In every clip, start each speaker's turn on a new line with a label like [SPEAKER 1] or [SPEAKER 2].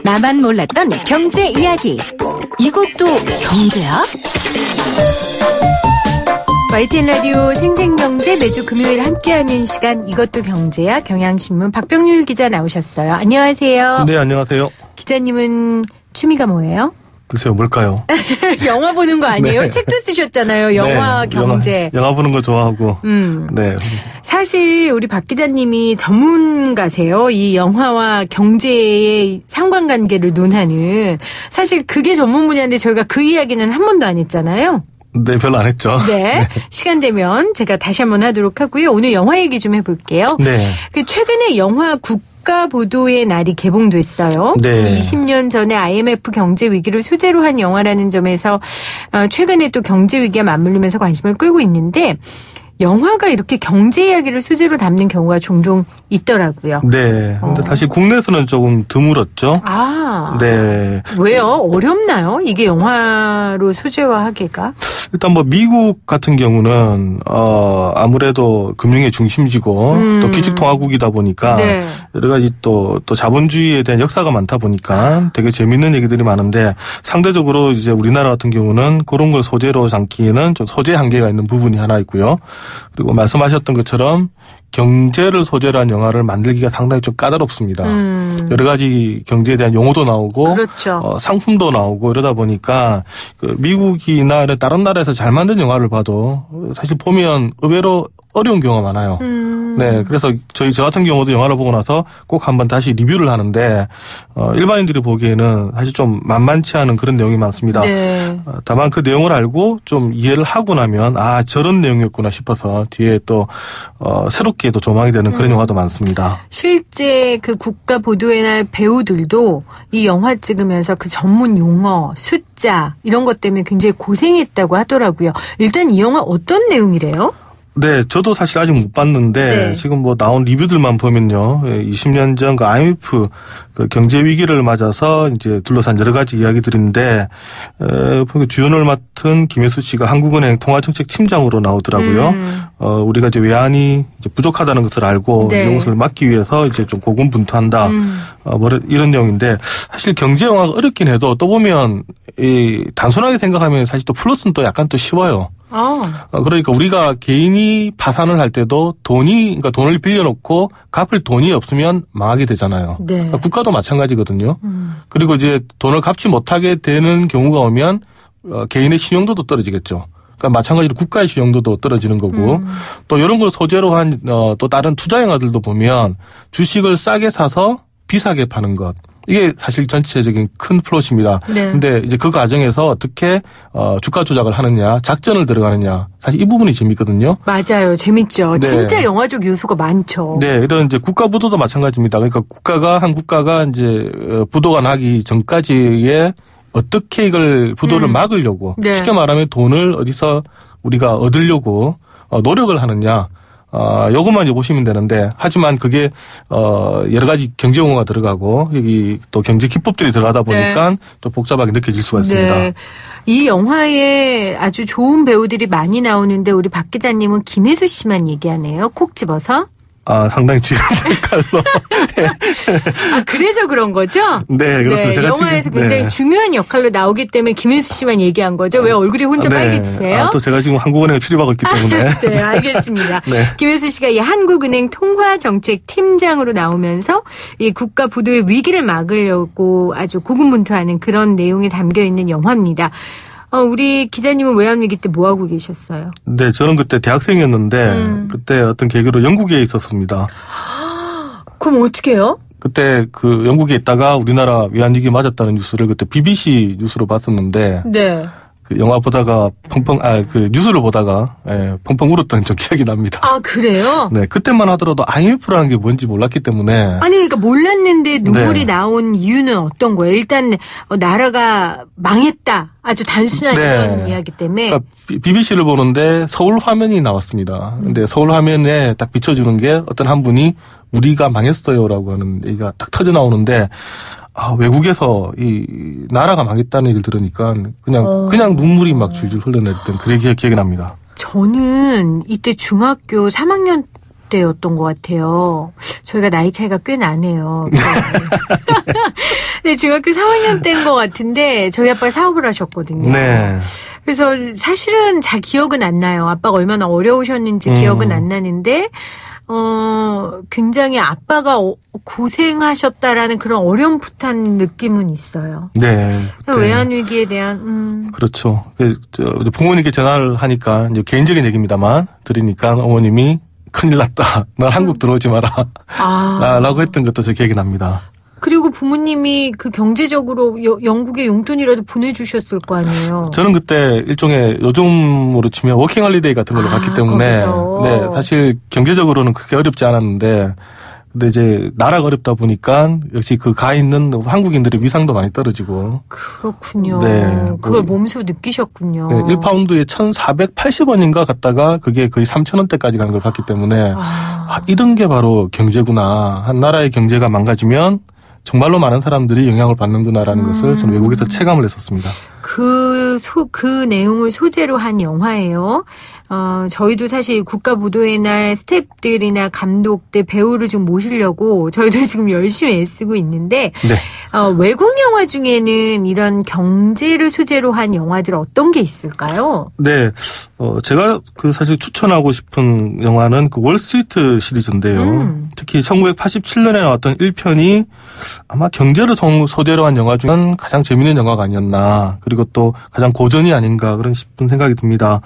[SPEAKER 1] 나만 몰랐던 경제 이야기. 이것도 경제야?
[SPEAKER 2] YTN 라디오 생생경제 매주 금요일 함께하는 시간 이것도 경제야. 경향신문 박병률 기자 나오셨어요. 안녕하세요.
[SPEAKER 3] 네, 안녕하세요.
[SPEAKER 2] 기자님은 취미가 뭐예요?
[SPEAKER 3] 글쎄요, 뭘까요?
[SPEAKER 2] 영화 보는 거 아니에요?
[SPEAKER 3] 네.
[SPEAKER 2] 책도 쓰셨잖아요. 영화,
[SPEAKER 3] 네,
[SPEAKER 2] 경제.
[SPEAKER 3] 영화 보는 거 좋아하고. 네.
[SPEAKER 2] 사실 우리 박 기자님이 전문가세요. 이 영화와 경제의 상관관계를 논하는. 사실 그게 전문 분야인데 저희가 그 이야기는 한 번도 안 했잖아요.
[SPEAKER 3] 네, 별로 안 했죠.
[SPEAKER 2] 네. 시간 되면 제가 다시 한번 하도록 하고요. 오늘 영화 얘기 좀 해볼게요.
[SPEAKER 3] 네.
[SPEAKER 2] 최근에 영화 국가보도의 날이 개봉됐어요.
[SPEAKER 3] 네.
[SPEAKER 2] 20년 전에 IMF 경제 위기를 소재로 한 영화라는 점에서 최근에 또 경제 위기와 맞물리면서 관심을 끌고 있는데 영화가 이렇게 경제 이야기를 소재로 담는 경우가 종종 있더라고요.
[SPEAKER 3] 네. 근데 사실 국내에서는 조금 드물었죠.
[SPEAKER 2] 아.
[SPEAKER 3] 네.
[SPEAKER 2] 왜요? 어렵나요? 이게 영화로 소재화하기가?
[SPEAKER 3] 일단 뭐 미국 같은 경우는 아무래도 금융의 중심지고 또 기축통화국이다 보니까
[SPEAKER 2] 네.
[SPEAKER 3] 여러 가지 또 자본주의에 대한 역사가 많다 보니까 되게 재밌는 얘기들이 많은데 상대적으로 이제 우리나라 같은 경우는 그런 걸 소재로 삼기에는 좀 소재 한계가 있는 부분이 하나 있고요. 그리고 말씀하셨던 것처럼 경제를 소재로 한 영화를 만들기가 상당히 좀 까다롭습니다. 여러 가지 경제에 대한 용어도 나오고
[SPEAKER 2] 그렇죠. 상품도
[SPEAKER 3] 상품도 나오고 이러다 보니까 그 미국이나 다른 나라에서 잘 만든 영화를 봐도 사실 보면 의외로 어려운 경우가 많아요. 네, 그래서 저 같은 경우도 영화를 보고 나서 꼭 한번 다시 리뷰를 하는데 일반인들이 보기에는 사실 좀 만만치 않은 그런 내용이 많습니다.
[SPEAKER 2] 네.
[SPEAKER 3] 다만 그 내용을 알고 좀 이해를 하고 나면 저런 내용이었구나 싶어서 뒤에 또 새롭게 또 조망이 되는 그런 영화도 많습니다.
[SPEAKER 2] 실제 그 국가 보도의 날 배우들도 이 영화 찍으면서 그 전문 용어, 숫자 이런 것 때문에 굉장히 고생했다고 하더라고요. 일단 이 영화 어떤 내용이래요?
[SPEAKER 3] 네, 저도 사실 아직 못 봤는데
[SPEAKER 2] 네. 지금
[SPEAKER 3] 뭐 나온 리뷰들만 보면요, 20년 전 그 IMF 그 경제 위기를 맞아서 이제 둘러싼 여러 가지 이야기들인데 주연을 맡은 김혜수 씨가 한국은행 통화정책 팀장으로 나오더라고요. 우리가 이제 외환이 이제 부족하다는 것을 알고
[SPEAKER 2] 네.
[SPEAKER 3] 이것을 막기 위해서 이제 좀 고군분투한다. 이런 내용인데 사실 경제 영화가 어렵긴 해도 또 보면 단순하게 생각하면 사실 또 플러스는 또 약간 또 쉬워요. 그러니까 우리가 개인이 파산을 할 때도 그러니까 돈을 빌려놓고 갚을 돈이 없으면 망하게 되잖아요.
[SPEAKER 2] 네.
[SPEAKER 3] 그러니까 국가도 마찬가지거든요. 그리고 이제 돈을 갚지 못하게 되는 경우가 오면 개인의 신용도도 떨어지겠죠. 그러니까 마찬가지로 국가의 신용도도 떨어지는 거고 또 이런 걸 소재로 한 또 다른 투자 영화들도 보면 주식을 싸게 사서 비싸게 파는 것. 이게 사실 전체적인 큰 플롯입니다.
[SPEAKER 2] 네.
[SPEAKER 3] 근데 이제 그 과정에서 어떻게 주가 조작을 하느냐, 작전을 들어가느냐, 사실 이 부분이 재밌거든요.
[SPEAKER 2] 맞아요. 재밌죠.
[SPEAKER 3] 네.
[SPEAKER 2] 진짜 영화적 요소가 많죠.
[SPEAKER 3] 네, 이런 이제 국가 부도도 마찬가지입니다. 그러니까 한 국가가 이제 부도가 나기 전까지의 어떻게 이걸 부도를 막으려고
[SPEAKER 2] 네.
[SPEAKER 3] 쉽게 말하면 돈을 어디서 우리가 얻으려고 노력을 하느냐. 요것만 이제 보시면 되는데, 하지만 그게, 여러 가지 경제 용어가 들어가고, 여기 또 경제 기법들이 들어가다 보니까
[SPEAKER 2] 네.
[SPEAKER 3] 또 복잡하게 느껴질 수가 있습니다.
[SPEAKER 2] 네. 이 영화에 아주 좋은 배우들이 많이 나오는데, 우리 박 기자님은 김혜수 씨만 얘기하네요. 콕 집어서.
[SPEAKER 3] 상당히 지금의 칼로.
[SPEAKER 2] 그래서 그런 거죠?
[SPEAKER 3] 네, 그렇습니다.
[SPEAKER 2] 네,
[SPEAKER 3] 제가
[SPEAKER 2] 영화에서
[SPEAKER 3] 지금,
[SPEAKER 2] 굉장히
[SPEAKER 3] 네.
[SPEAKER 2] 중요한 역할로 나오기 때문에 김혜수 씨만 얘기한 거죠? 왜 얼굴이 혼자 빨개지세요?
[SPEAKER 3] 또 제가 지금 한국은행에 출입하고 있기 때문에.
[SPEAKER 2] 네, 알겠습니다.
[SPEAKER 3] 네.
[SPEAKER 2] 김혜수 씨가 이 한국은행 통화정책팀장으로 나오면서 이 국가 부도의 위기를 막으려고 아주 고군분투하는 그런 내용이 담겨있는 영화입니다. 우리 기자님은 외환위기 때 뭐 하고 계셨어요?
[SPEAKER 3] 네, 저는 그때 대학생이었는데, 그때 어떤 계기로 영국에 있었습니다.
[SPEAKER 2] 그럼 어떻게 해요?
[SPEAKER 3] 그때 그 영국에 있다가 우리나라 외환위기 맞았다는 뉴스를 그때 BBC 뉴스로 봤었는데,
[SPEAKER 2] 네.
[SPEAKER 3] 그 영화 보다가 그 뉴스를 보다가, 펑펑 울었던 좀 기억이 납니다.
[SPEAKER 2] 그래요?
[SPEAKER 3] 네, 그때만 하더라도 IMF라는 게 뭔지 몰랐기 때문에.
[SPEAKER 2] 아니, 그러니까 몰랐는데 눈물이
[SPEAKER 3] 네.
[SPEAKER 2] 나온 이유는 어떤 거예요? 일단, 나라가 망했다. 아주 단순한
[SPEAKER 3] 네.
[SPEAKER 2] 이런 이야기 때문에.
[SPEAKER 3] 그러니까 BBC를 보는데 서울 화면이 나왔습니다. 근데 서울 화면에 딱 비춰주는 게 어떤 한 분이 우리가 망했어요라고 하는 얘기가 딱 터져 나오는데, 외국에서 이 나라가 망했다는 얘기를 들으니까 그냥 눈물이 막 줄줄 흘러내렸던 그런 기억이 납니다.
[SPEAKER 2] 저는 이때 중학교 3학년 때였던 것 같아요. 저희가 나이 차이가 꽤 나네요. 네, 중학교 4학년 때인 것 같은데 저희 아빠가 사업을 하셨거든요.
[SPEAKER 3] 네.
[SPEAKER 2] 그래서 사실은 잘 기억은 안 나요. 아빠가 얼마나 어려우셨는지 기억은 안 나는데 굉장히 아빠가 고생하셨다라는 그런 어렴풋한 느낌은 있어요.
[SPEAKER 3] 네.
[SPEAKER 2] 외환위기에 대한,
[SPEAKER 3] 그렇죠. 부모님께 전화를 하니까, 이제 개인적인 얘기입니다만, 드리니까 어머님이 큰일 났다. 넌 한국 들어오지 마라. 라고 했던 것도 저 기억이 납니다.
[SPEAKER 2] 그리고 부모님이 그 경제적으로 영국에 용돈이라도 보내주셨을 거 아니에요.
[SPEAKER 3] 저는 그때 일종의 요즘으로 치면 워킹홀리데이 같은 걸로 갔기 때문에
[SPEAKER 2] 거기서.
[SPEAKER 3] 네, 사실 경제적으로는 그렇게 어렵지 않았는데 근데 이제 나라가 어렵다 보니까 역시 그 가 있는 한국인들의 위상도 많이 떨어지고.
[SPEAKER 2] 그렇군요.
[SPEAKER 3] 네,
[SPEAKER 2] 그걸 몸소 느끼셨군요.
[SPEAKER 3] 네, 1파운드에 1,480원인가 갔다가 그게 거의 3,000원대까지 가는 걸 봤기 때문에 이런 게 바로 경제구나. 한 나라의 경제가 망가지면 정말로 많은 사람들이 영향을 받는구나라는 것을 저는 외국에서 체감을 했었습니다.
[SPEAKER 2] 그 내용을 소재로 한 영화예요. 저희도 사실 국가부도의 날 스태프들이나 감독들, 배우를 좀 모시려고 저희도 지금 열심히 애쓰고 있는데,
[SPEAKER 3] 네.
[SPEAKER 2] 외국 영화 중에는 이런 경제를 소재로 한 영화들 어떤 게 있을까요?
[SPEAKER 3] 네. 제가 사실 추천하고 싶은 영화는 그 월스트리트 시리즈인데요. 특히 1987년에 나왔던 1편이 아마 경제를 소재로 한 영화 중엔 가장 재미있는 영화가 아니었나. 그리고 또 가장 고전이 아닌가 그런 싶은 생각이 듭니다.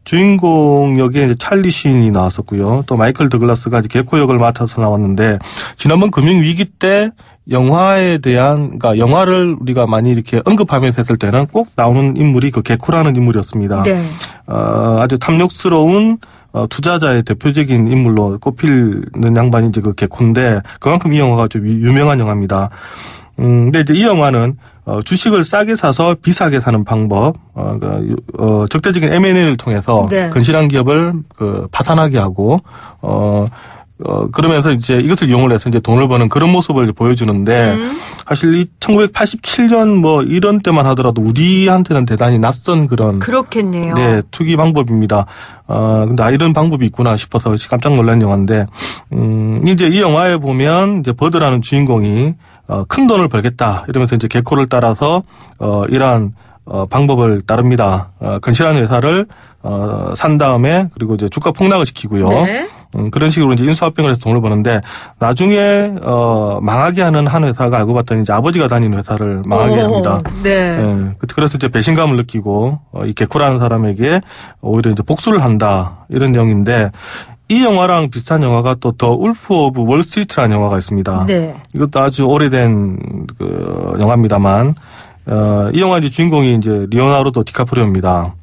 [SPEAKER 3] 주인공 역에 이제 찰리 씬이 나왔었고요. 또 마이클 더글라스가 이제 개코 역을 맡아서 나왔는데 지난번 금융위기 때 영화에 대한, 그러니까 영화를 우리가 많이 이렇게 언급하면서 했을 때는 꼭 나오는 인물이 그 개코라는 인물이었습니다.
[SPEAKER 2] 네.
[SPEAKER 3] 아주 탐욕스러운 투자자의 대표적인 인물로 꼽히는 양반이 이제 그 개코인데 그만큼 이 영화가 좀 유명한 영화입니다. 근데 이제 이 영화는 주식을 싸게 사서 비싸게 사는 방법, 적대적인 M&A를 통해서
[SPEAKER 2] 네.
[SPEAKER 3] 건실한 기업을 파산하게 하고, 그러면서 이제 이것을 이용을 해서 이제 돈을 버는 그런 모습을 보여주는데, 사실 이 1987년 뭐 이런 때만 하더라도 우리한테는 대단히 낯선 그런.
[SPEAKER 2] 그렇겠네요.
[SPEAKER 3] 네, 투기 방법입니다. 근데 이런 방법이 있구나 싶어서 깜짝 놀란 영화인데, 이제 이 영화에 보면 이제 버드라는 주인공이 큰 돈을 벌겠다 이러면서 이제 개코를 따라서 이러한 방법을 따릅니다. 건실한 회사를 산 다음에 그리고 이제 주가 폭락을 시키고요.
[SPEAKER 2] 네.
[SPEAKER 3] 그런 식으로 이제 인수합병을 해서 돈을 버는데 나중에 망하게 하는 한 회사가 알고 봤더니 이제 아버지가 다니는 회사를 망하게 합니다.
[SPEAKER 2] 네.
[SPEAKER 3] 네. 그래서 이제 배신감을 느끼고 이 개코라는 사람에게 오히려 이제 복수를 한다 이런 내용인데. 이 영화랑 비슷한 영화가 또 더 울프 오브 월스트리트라는 영화가 있습니다. 네. 이것도 아주 오래된 영화입니다만 이 영화 이제 주인공이 이제 리오나르도 디카프리오입니다.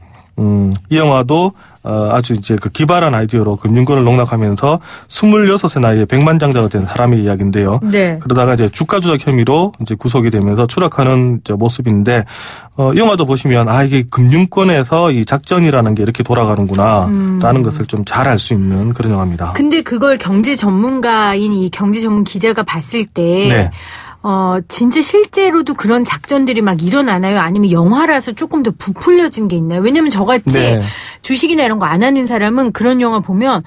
[SPEAKER 3] 이 영화도 아주 이제 그 기발한 아이디어로 금융권을 농락하면서 26세 나이에 백만장자가 된 사람의 이야기인데요. 네. 그러다가 이제 주가 조작 혐의로 이제 구속이 되면서 추락하는 이제 모습인데, 이 영화도 보시면 이게 금융권에서 이 작전이라는 게 이렇게 돌아가는구나, 라는 것을 좀 잘 알 수 있는 그런 영화입니다.
[SPEAKER 2] 근데 그걸 경제 전문가인 이 경제 전문 기자가 봤을 때, 네. 진짜 실제로도 그런 작전들이 막 일어나나요? 아니면 영화라서 조금 더 부풀려진 게 있나요? 왜냐면 저같이 네. 주식이나 이런 거 안 하는 사람은 그런 영화 보면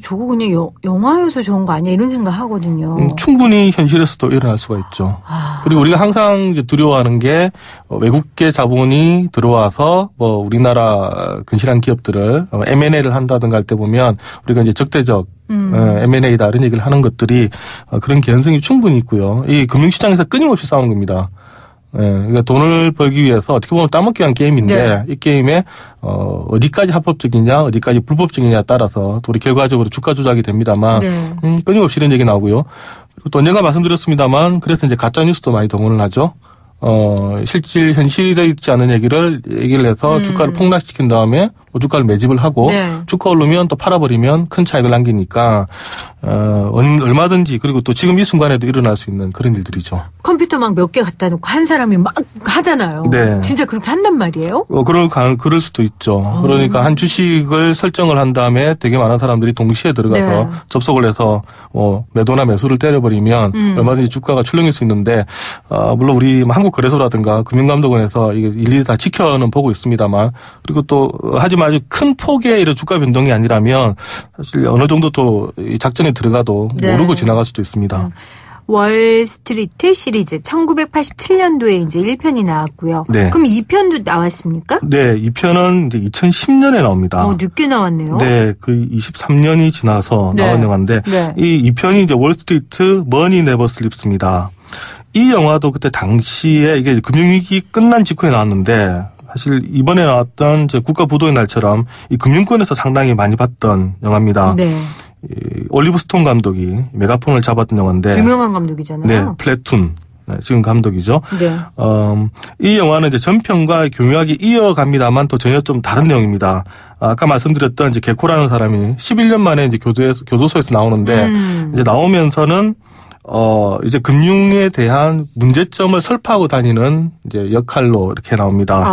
[SPEAKER 2] 저거 그냥 영화여서 저런 거 아니야? 이런 생각 하거든요.
[SPEAKER 3] 충분히 현실에서도 일어날 수가 있죠. 그리고 우리가 항상 이제 두려워하는 게 외국계 자본이 들어와서 뭐 우리나라 근실한 기업들을 M&A를 한다든가 할 때 보면 우리가 이제 적대적 M&A다 이런 얘기를 하는 것들이 그런 개연성이 충분히 있고요. 이 금융시장에서 끊임없이 싸우는 겁니다. 그러니까 돈을 벌기 위해서 어떻게 보면 따먹기 위한 게임인데 네. 이 게임에 어디까지 합법적이냐 어디까지 불법적이냐에 따라서 우리 결과적으로 주가 조작이 됩니다만 네. 끊임없이 이런 얘기 나오고요. 또 언젠가 말씀드렸습니다만 그래서 이제 가짜뉴스도 많이 동원을 하죠. 실질 현실에 있지 않은 얘기를 해서 주가를 폭락시킨 다음에 주가를 매집을 하고 네. 주가 오르면 또 팔아버리면 큰 차익을 남기니까 얼마든지 그리고 또 지금 이 순간에도 일어날 수 있는 그런 일들이죠.
[SPEAKER 2] 컴퓨터 막 몇 개 갖다 놓고 한 사람이 막 하잖아요. 네. 진짜 그렇게 한단 말이에요?
[SPEAKER 3] 그럴 수도 있죠. 그러니까 한 주식을 설정을 한 다음에 되게 많은 사람들이 동시에 들어가서 네. 접속을 해서 매도나 매수를 때려버리면 얼마든지 주가가 출렁일 수 있는데 물론 우리 한국거래소라든가 금융감독원에서 이게 일일이 다 지켜는 보고 있습니다만 그리고 또 하지만 하지만 아주 큰 폭의 이런 주가 변동이 아니라면 사실 어느 정도 또 작전에 들어가도
[SPEAKER 2] 네.
[SPEAKER 3] 모르고 지나갈 수도 있습니다.
[SPEAKER 2] 월스트리트 시리즈 1987년도에 이제 1편이 나왔고요.
[SPEAKER 3] 네.
[SPEAKER 2] 그럼 2편도 나왔습니까?
[SPEAKER 3] 네, 이 편은 이제 2010년에 나옵니다.
[SPEAKER 2] 늦게 나왔네요.
[SPEAKER 3] 네, 그 23년이 지나서
[SPEAKER 2] 네.
[SPEAKER 3] 나온 영화인데
[SPEAKER 2] 네.
[SPEAKER 3] 이 2편이 이제 월스트리트 머니 네버 슬립스입니다. 이 영화도 그때 당시에 이게 금융위기 끝난 직후에 나왔는데 사실 이번에 나왔던 이제 국가 부도의 날처럼 이 금융권에서 상당히 많이 봤던 영화입니다.
[SPEAKER 2] 네.
[SPEAKER 3] 이 올리브 스톤 감독이 메가폰을 잡았던 영화인데
[SPEAKER 2] 유명한 감독이잖아요.
[SPEAKER 3] 네, 플래툰. 네, 지금 감독이죠.
[SPEAKER 2] 네.
[SPEAKER 3] 이 영화는 이제 전편과 교묘하게 이어갑니다만 또 전혀 좀 다른 내용입니다. 아까 말씀드렸던 이제 개코라는 사람이 11년 만에 이제 교도소에서 나오는데 이제 나오면서는 이제 금융에 대한 문제점을 설파하고 다니는 이제 역할로 이렇게 나옵니다.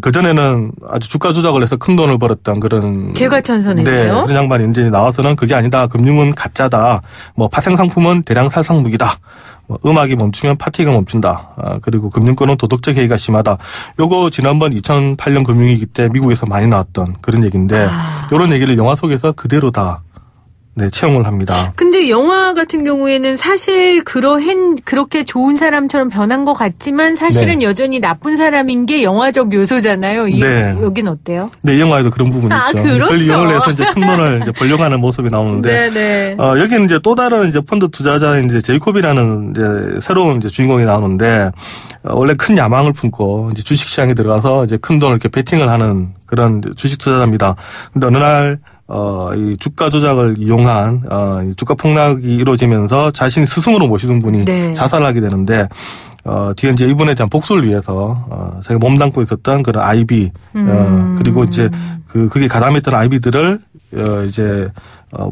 [SPEAKER 3] 그전에는 아주 주가 조작을 해서 큰 돈을 벌었던 그런.
[SPEAKER 2] 개과천선했네요.
[SPEAKER 3] 네. 그런 양반이 이제 나와서는 그게 아니다. 금융은 가짜다. 뭐 파생상품은 대량 살상무기다. 뭐 음악이 멈추면 파티가 멈춘다. 그리고 금융권은 도덕적 해이가 심하다. 요거 지난번 2008년 금융위기 때 미국에서 많이 나왔던 그런 얘기인데 이런 얘기를 영화 속에서 그대로 다 네, 채용을 합니다.
[SPEAKER 2] 근데 영화 같은 경우에는 사실 그렇게 좋은 사람처럼 변한 것 같지만 사실은
[SPEAKER 3] 네.
[SPEAKER 2] 여전히 나쁜 사람인 게 영화적 요소잖아요.
[SPEAKER 3] 네.
[SPEAKER 2] 여긴 어때요?
[SPEAKER 3] 네, 이 영화에도 그런 부분이 있죠.
[SPEAKER 2] 그렇죠.
[SPEAKER 3] 그걸 이용을 해서 이제 큰 돈을 이제 벌려고 하는 모습이 나오는데.
[SPEAKER 2] 네네.
[SPEAKER 3] 여기는 이제 또 다른 이제 펀드 투자자인 이제 제이콥이라는 이제 새로운 이제 주인공이 나오는데, 원래 큰 야망을 품고 이제 주식 시장에 들어가서 이제 큰 돈을 이렇게 베팅을 하는 그런 주식 투자자입니다. 근데 어느 날 이 주가 조작을 이용한 이 주가 폭락이 이루어지면서 자신이 스승으로 모시던 분이
[SPEAKER 2] 네.
[SPEAKER 3] 자살을 하게 되는데 뒤에 이제 이분에 대한 복수를 위해서 자기가 몸담고 있었던 그런 아이비 그리고 이제 그게 가담했던 아이비들을 이제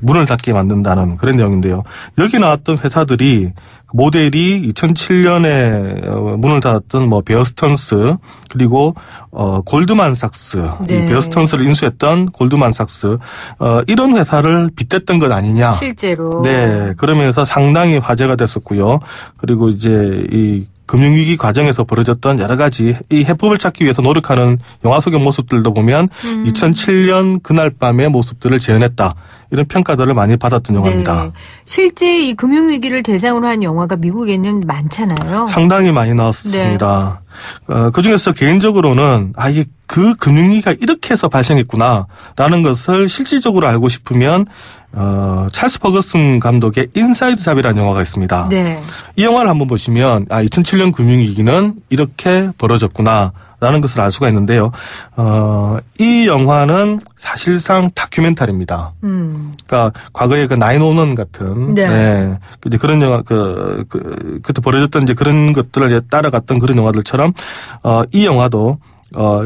[SPEAKER 3] 문을 닫게 만든다는 그런 내용인데요. 여기 나왔던 회사들이 모델이 2007년에 문을 닫았던 뭐 베어스턴스 그리고 골드만삭스
[SPEAKER 2] 네.
[SPEAKER 3] 이 베어스턴스를 인수했던 골드만삭스 이런 회사를 빗댔던 것 아니냐.
[SPEAKER 2] 실제로.
[SPEAKER 3] 네, 그러면서 상당히 화제가 됐었고요. 그리고 이제 이 금융위기 과정에서 벌어졌던 여러 가지 이 해법을 찾기 위해서 노력하는 영화 속의 모습들도 보면 2007년 그날 밤의 모습들을 재현했다. 이런 평가들을 많이 받았던 영화입니다.
[SPEAKER 2] 네. 실제 이 금융위기를 대상으로 한 영화가 미국에는 많잖아요.
[SPEAKER 3] 상당히 많이 나왔습니다. 네. 그중에서 개인적으로는 이게 그 금융위기가 이렇게 해서 발생했구나라는 것을 실질적으로 알고 싶으면 찰스 퍼거슨 감독의 인사이드 잡이라는 영화가 있습니다.
[SPEAKER 2] 네.
[SPEAKER 3] 이 영화를 한번 보시면 2007년 금융위기는 이렇게 벌어졌구나라는 것을 알 수가 있는데요. 이 영화는 사실상 다큐멘터리입니다. 그러니까 과거에 그 911 같은
[SPEAKER 2] 네.
[SPEAKER 3] 이제 그런 영화 그때 벌어졌던 이제 그런 것들을 이제 따라갔던 그런 영화들처럼 이 영화도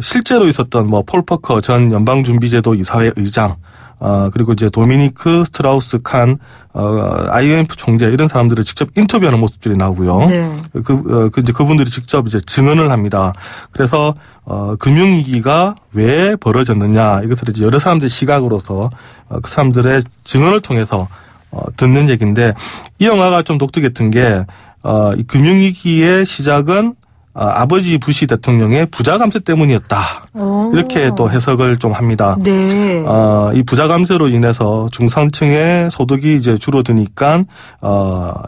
[SPEAKER 3] 실제로 있었던 뭐 폴 퍼커 전 연방준비제도 이사회 의장 그리고 이제 도미니크 스트라우스 칸, IMF 총재 이런 사람들을 직접 인터뷰하는 모습들이 나오고요.
[SPEAKER 2] 네.
[SPEAKER 3] 이제 그분들이 직접 이제 증언을 합니다. 그래서 금융위기가 왜 벌어졌느냐 이것을 이제 여러 사람들의 시각으로서 그 사람들의 증언을 통해서 듣는 얘기인데 이 영화가 좀 독특했던 게 이 금융위기의 시작은 아버지 부시 대통령의 부자 감세 때문이었다. 이렇게 또 해석을 좀 합니다.
[SPEAKER 2] 네.
[SPEAKER 3] 이 부자 감세로 인해서 중산층의 소득이 이제 줄어드니까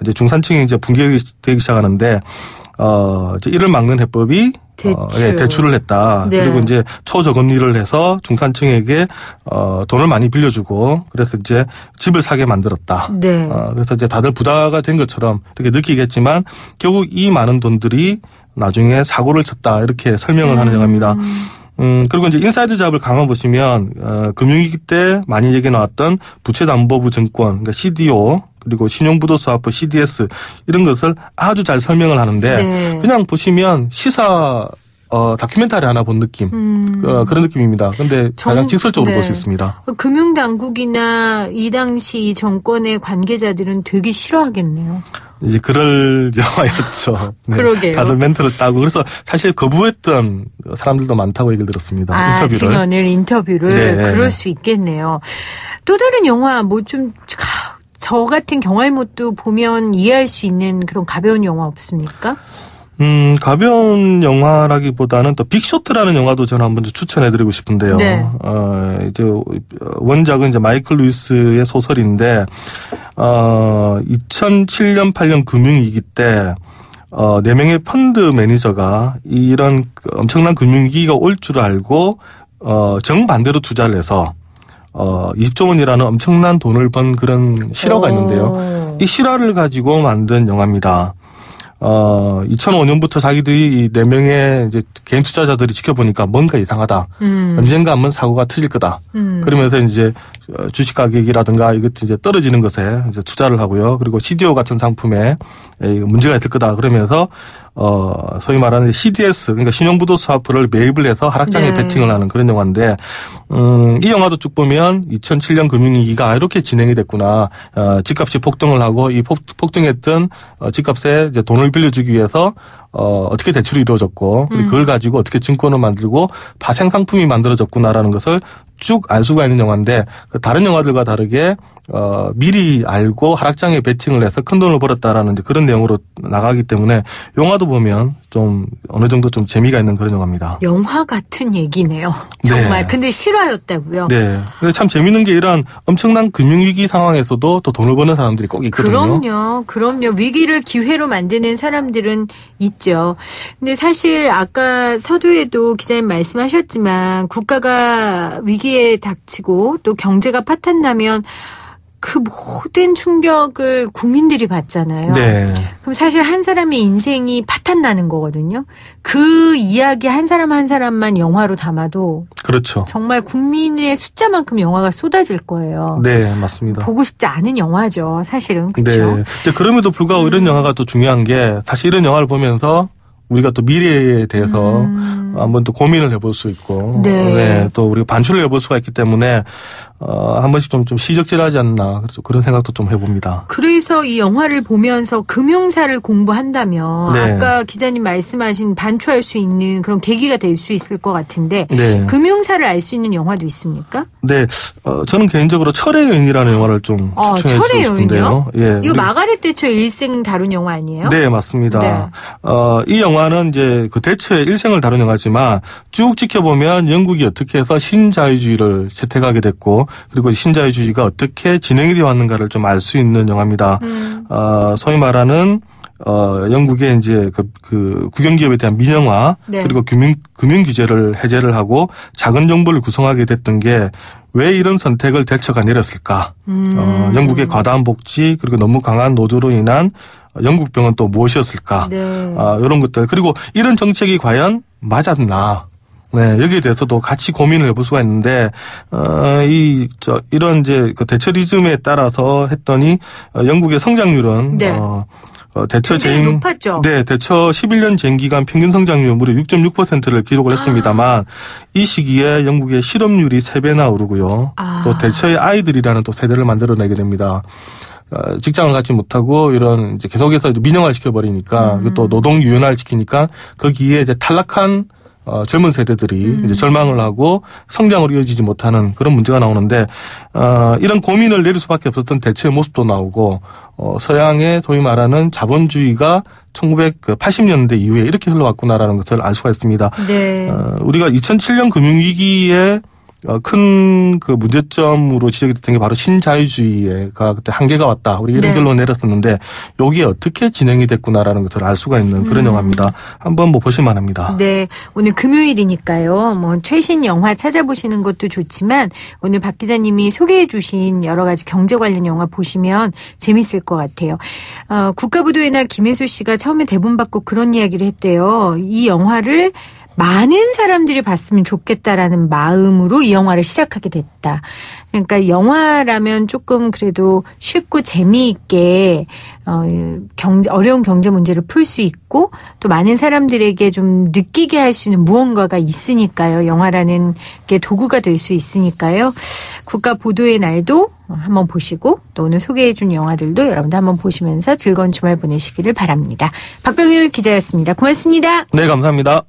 [SPEAKER 3] 이제 중산층이 이제 붕괴되기 시작하는데 이제 이를 막는 해법이 대출을 했다.
[SPEAKER 2] 네.
[SPEAKER 3] 그리고 이제 초저금리를 해서 중산층에게 돈을 많이 빌려주고 그래서 이제 집을 사게 만들었다.
[SPEAKER 2] 네.
[SPEAKER 3] 그래서 이제 다들 부자가 된 것처럼 이렇게 느끼겠지만 결국 이 많은 돈들이 나중에 사고를 쳤다 이렇게 설명을 하는 영화입니다. 그리고 이제 인사이드 잡을 가만 보시면 금융위기 때 많이 얘기 나왔던 부채담보부 증권, 그러니까 CDO 그리고 신용부도스와프 CDS 이런 것을 아주 잘 설명을 하는데
[SPEAKER 2] 네.
[SPEAKER 3] 그냥 보시면 시사 다큐멘터리 하나 본 느낌 그런 느낌입니다. 그런데 가장 직설적으로 볼 수 있습니다.
[SPEAKER 2] 금융당국이나 이 당시 정권의 관계자들은 되게 싫어하겠네요.
[SPEAKER 3] 이제 그럴 영화였죠. 네.
[SPEAKER 2] 그러게요.
[SPEAKER 3] 다들 멘트를 따고 그래서 사실 거부했던 사람들도 많다고 얘기를 들었습니다. 인터뷰를.
[SPEAKER 2] 증언을 인터뷰를
[SPEAKER 3] 네.
[SPEAKER 2] 그럴 수 있겠네요. 또 다른 영화 뭐 좀 저 같은 경알못도 보면 이해할 수 있는 그런 가벼운 영화 없습니까?
[SPEAKER 3] 가벼운 영화라기보다는 또 빅쇼트라는 영화도 저는 한번 추천해드리고 싶은데요.
[SPEAKER 2] 네.
[SPEAKER 3] 이제 원작은 이제 마이클 루이스의 소설인데, 2007년, 8년 금융위기 때, 4명의 펀드 매니저가 이런 엄청난 금융위기가 올 줄 알고, 정반대로 투자를 해서, 20조 원이라는 엄청난 돈을 번 그런 실화가 있는데요. 이 실화를 가지고 만든 영화입니다. 2005년부터 자기들이 이 4명의 이제 개인 투자자들이 지켜보니까 뭔가 이상하다. 언젠가 한번 사고가 터질 거다. 그러면서 이제 주식 가격이라든가 이것 이제 떨어지는 것에 이제 투자를 하고요. 그리고 CDO 같은 상품에 문제가 있을 거다. 그러면서 소위 말하는 CDS, 그러니까 신용부도 스와프를 매입을 해서 하락장에
[SPEAKER 2] 네.
[SPEAKER 3] 베팅을 하는 그런 영화인데, 이 영화도 쭉 보면 2007년 금융위기가 이렇게 진행이 됐구나. 집값이 폭등을 하고 이 폭등했던 집값에 이제 돈을 빌려주기 위해서 어떻게 대출이 이루어졌고, 그리고 그걸 가지고 어떻게 증권을 만들고 파생 상품이 만들어졌구나라는 것을 쭉 알 수가 있는 영화인데, 다른 영화들과 다르게 미리 알고 하락장에 베팅을 해서 큰 돈을 벌었다라는 이제 그런 내용으로 나가기 때문에 영화도 보면 좀 어느 정도 좀 재미가 있는 그런 영화입니다.
[SPEAKER 2] 영화 같은 얘기네요. 정말.
[SPEAKER 3] 네.
[SPEAKER 2] 근데 실화였다고요?
[SPEAKER 3] 네. 근데 참 재밌는 게 이런 엄청난 금융위기 상황에서도 또 돈을 버는 사람들이 꼭 있거든요.
[SPEAKER 2] 그럼요. 위기를 기회로 만드는 사람들은 있죠. 근데 사실 아까 서두에도 기자님 말씀하셨지만 국가가 위기에 닥치고 또 경제가 파탄나면 그 모든 충격을 국민들이 받잖아요.
[SPEAKER 3] 네.
[SPEAKER 2] 그럼 사실 한 사람의 인생이 파탄나는 거거든요. 그 이야기 한 사람 한 사람만 영화로 담아도
[SPEAKER 3] 그렇죠.
[SPEAKER 2] 정말 국민의 숫자만큼 영화가 쏟아질 거예요.
[SPEAKER 3] 네, 맞습니다.
[SPEAKER 2] 보고 싶지 않은 영화죠. 사실은. 그렇죠?
[SPEAKER 3] 네. 근데 그럼에도 불구하고 이런 영화가 또 중요한 게 사실 이런 영화를 보면서 우리가 또 미래에 대해서 한번 또 고민을 해볼 수 있고,
[SPEAKER 2] 네.
[SPEAKER 3] 또 우리가 반출을 해볼 수가 있기 때문에 한 번씩 좀 시적질하지 않나 그런 생각도 좀 해봅니다.
[SPEAKER 2] 그래서 이 영화를 보면서 금융사를 공부한다면
[SPEAKER 3] 네.
[SPEAKER 2] 아까 기자님 말씀하신 반추할 수 있는 그런 계기가 될 수 있을 것 같은데
[SPEAKER 3] 네.
[SPEAKER 2] 금융사를 알 수 있는 영화도 있습니까?
[SPEAKER 3] 네, 저는 개인적으로 철의 여인이라는 영화를 좀 추천해
[SPEAKER 2] 철의
[SPEAKER 3] 주고 싶은데요.
[SPEAKER 2] 여인이요? 이거 마가렛 대처 일생 다룬 영화 아니에요?
[SPEAKER 3] 네, 맞습니다.
[SPEAKER 2] 네.
[SPEAKER 3] 이 영화는 이제 그 대처의 일생을 다룬 영화지만 쭉 지켜보면 영국이 어떻게 해서 신자유주의를 채택하게 됐고, 그리고 신자유주의가 어떻게 진행이 되어 왔는가를 좀 알 수 있는 영화입니다. 소위 말하는 영국의 이제 그 국영기업에 대한 민영화,
[SPEAKER 2] 네.
[SPEAKER 3] 그리고 금융 규제를 해제를 하고 작은 정부를 구성하게 됐던 게 왜 이런 선택을 대처가 내렸을까? 영국의 과다한 복지, 그리고 너무 강한 노조로 인한 영국병은 또 무엇이었을까?
[SPEAKER 2] 네.
[SPEAKER 3] 이런 것들. 그리고 이런 정책이 과연 맞았나? 네, 여기에 대해서도 같이 고민을 해볼 수가 있는데, 이런 이제 그 대처리즘에 따라서 했더니, 영국의 성장률은,
[SPEAKER 2] 네.
[SPEAKER 3] 대처
[SPEAKER 2] 굉장히 높았죠.
[SPEAKER 3] 네, 대처 11년 재임 기간 평균 성장률 무려 6.6%를 기록을 했습니다만, 이 시기에 영국의 실업률이 3배나 오르고요. 또 대처의 아이들이라는 또 세대를 만들어내게 됩니다. 직장을 갖지 못하고 이런 이제 계속해서 민영화를 시켜버리니까, 또 노동 유연화를 시키니까 거기에 이제 탈락한 젊은 세대들이 이제 절망을 하고 성장으로 이어지지 못하는 그런 문제가 나오는데, 이런 고민을 내릴 수밖에 없었던 대처의 모습도 나오고, 서양의 소위 말하는 자본주의가 1980년대 이후에 이렇게 흘러왔구나라는 것을 알 수가 있습니다.
[SPEAKER 2] 네.
[SPEAKER 3] 우리가 2007년 금융위기에 큰 그 문제점으로 지적이 됐던 게 바로 신자유주의가 그때 한계가 왔다. 우리 이런
[SPEAKER 2] 네.
[SPEAKER 3] 결론을 내렸었는데 여기에 어떻게 진행이 됐구나라는 것을 알 수가 있는 그런 영화입니다. 한번 뭐 보실 만합니다.
[SPEAKER 2] 네. 오늘 금요일이니까요. 뭐 최신 영화 찾아보시는 것도 좋지만 오늘 박 기자님이 소개해 주신 여러 가지 경제 관련 영화 보시면 재밌을 것 같아요. 국가부도의 날 김혜수 씨가 처음에 대본 받고 그런 이야기를 했대요. 이 영화를 많은 사람들이 봤으면 좋겠다라는 마음으로 이 영화를 시작하게 됐다. 그러니까 영화라면 조금 그래도 쉽고 재미있게 어려운 경제 문제를 풀 수 있고 또 많은 사람들에게 좀 느끼게 할 수 있는 무언가가 있으니까요. 영화라는 게 도구가 될 수 있으니까요. 국가 보도의 날도 한번 보시고 또 오늘 소개해 준 영화들도 여러분들 한번 보시면서 즐거운 주말 보내시기를 바랍니다. 박병일 기자였습니다. 고맙습니다.
[SPEAKER 3] 네, 감사합니다.